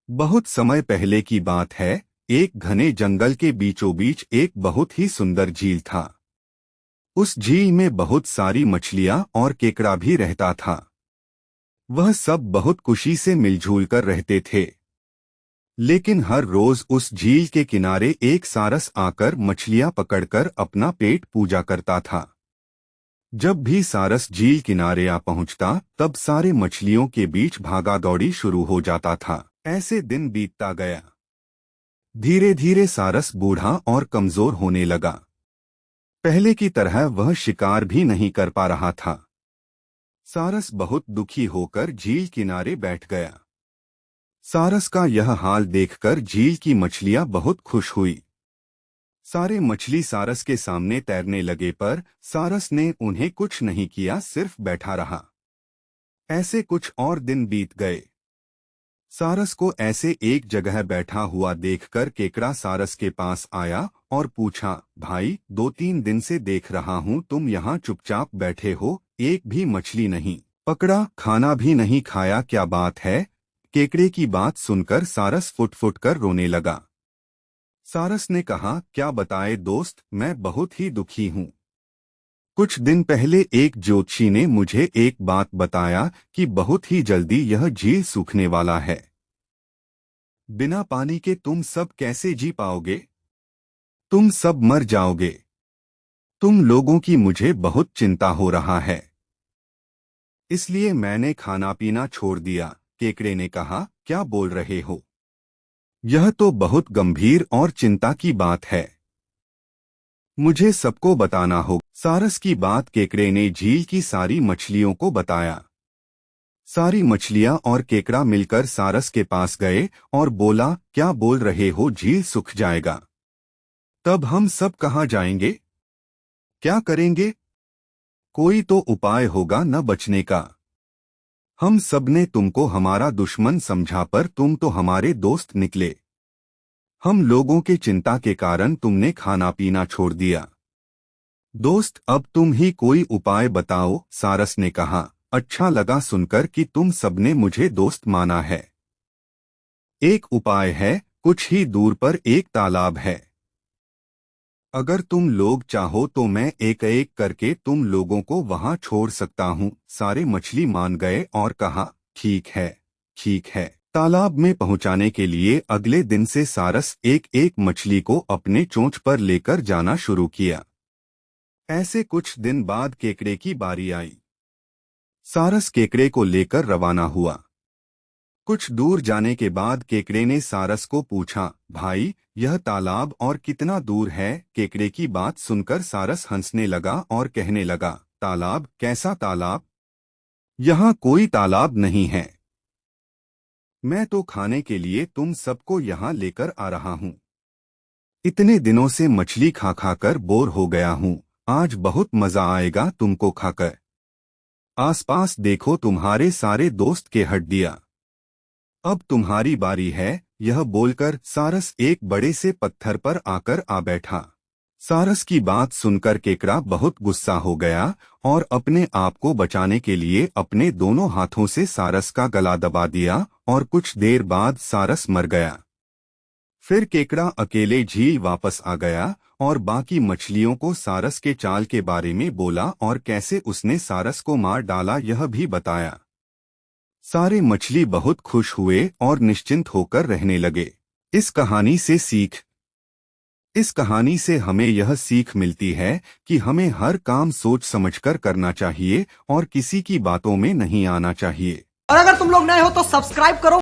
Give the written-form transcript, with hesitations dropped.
बहुत समय पहले की बात है। एक घने जंगल के बीचों बीच एक बहुत ही सुंदर झील था। उस झील में बहुत सारी मछलियां और केकड़ा भी रहता था। वह सब बहुत खुशी से मिलजुल कर रहते थे। लेकिन हर रोज उस झील के किनारे एक सारस आकर मछलियां पकड़कर अपना पेट पूजा करता था। जब भी सारस झील किनारे आ पहुंचता, तब सारे मछलियों के बीच भागा दौड़ी शुरू हो जाता था। ऐसे दिन बीतता गया। धीरे धीरे सारस बूढ़ा और कमजोर होने लगा। पहले की तरह वह शिकार भी नहीं कर पा रहा था। सारस बहुत दुखी होकर झील किनारे बैठ गया। सारस का यह हाल देखकर झील की मछलियां बहुत खुश हुई। सारे मछली सारस के सामने तैरने लगे, पर सारस ने उन्हें कुछ नहीं किया, सिर्फ बैठा रहा। ऐसे कुछ और दिन बीत गए। सारस को ऐसे एक जगह बैठा हुआ देखकर केकड़ा सारस के पास आया और पूछा, भाई, 2-3 दिन से देख रहा हूँ तुम यहाँ चुपचाप बैठे हो, एक भी मछली नहीं पकड़ा, खाना भी नहीं खाया, क्या बात है? केकड़े की बात सुनकर सारस फुट फुट कर रोने लगा। सारस ने कहा, क्या बताए दोस्त, मैं बहुत ही दुखी हूँ। कुछ दिन पहले एक ज्योतिषी ने मुझे एक बात बताया कि बहुत ही जल्दी यह झील सूखने वाला है। बिना पानी के तुम सब कैसे जी पाओगे? तुम सब मर जाओगे। तुम लोगों की मुझे बहुत चिंता हो रहा है, इसलिए मैंने खाना पीना छोड़ दिया। केकड़े ने कहा, क्या बोल रहे हो? यह तो बहुत गंभीर और चिंता की बात है। मुझे सबको बताना होगा। सारस की बात केकड़े ने झील की सारी मछलियों को बताया। सारी मछलियां और केकड़ा मिलकर सारस के पास गए और बोला, क्या बोल रहे हो, झील सूख जाएगा? तब हम सब कहाँ जाएंगे? क्या करेंगे? कोई तो उपाय होगा न बचने का। हम सबने तुमको हमारा दुश्मन समझा, पर तुम तो हमारे दोस्त निकले। हम लोगों के चिंता के कारण तुमने खाना पीना छोड़ दिया। दोस्त, अब तुम ही कोई उपाय बताओ, सारस ने कहा। अच्छा लगा सुनकर कि तुम सबने मुझे दोस्त माना है। एक उपाय है, कुछ ही दूर पर एक तालाब है। अगर तुम लोग चाहो तो मैं एक एक करके तुम लोगों को वहां छोड़ सकता हूँ। सारे मछली मान गए और कहा, ठीक है, ठीक है। तालाब में पहुंचाने के लिए अगले दिन से सारस एक एक मछली को अपने चोंच पर लेकर जाना शुरू किया। ऐसे कुछ दिन बाद केकड़े की बारी आई। सारस केकड़े को लेकर रवाना हुआ। कुछ दूर जाने के बाद केकड़े ने सारस को पूछा, भाई, यह तालाब और कितना दूर है? केकड़े की बात सुनकर सारस हंसने लगा और कहने लगा, तालाब? कैसा तालाब? यहाँ कोई तालाब नहीं है। मैं तो खाने के लिए तुम सबको यहाँ लेकर आ रहा हूँ। इतने दिनों से मछली खा खाकर बोर हो गया हूँ। आज बहुत मजा आएगा तुमको खाकर। आसपास देखो, तुम्हारे सारे दोस्त के हड्डियां। अब तुम्हारी बारी है। यह बोलकर सारस एक बड़े से पत्थर पर आकर आ बैठा। सारस की बात सुनकर केकड़ा बहुत गुस्सा हो गया और अपने आप को बचाने के लिए अपने दोनों हाथों से सारस का गला दबा दिया और कुछ देर बाद सारस मर गया। फिर केकड़ा अकेले झील वापस आ गया और बाकी मछलियों को सारस के चाल के बारे में बोला और कैसे उसने सारस को मार डाला यह भी बताया। सारे मछली बहुत खुश हुए और निश्चिंत होकर रहने लगे। इस कहानी से सीख। इस कहानी से हमें यह सीख मिलती है कि हमें हर काम सोच समझकर करना चाहिए और किसी की बातों में नहीं आना चाहिए। और अगर तुम लोग नए हो तो सब्सक्राइब करो।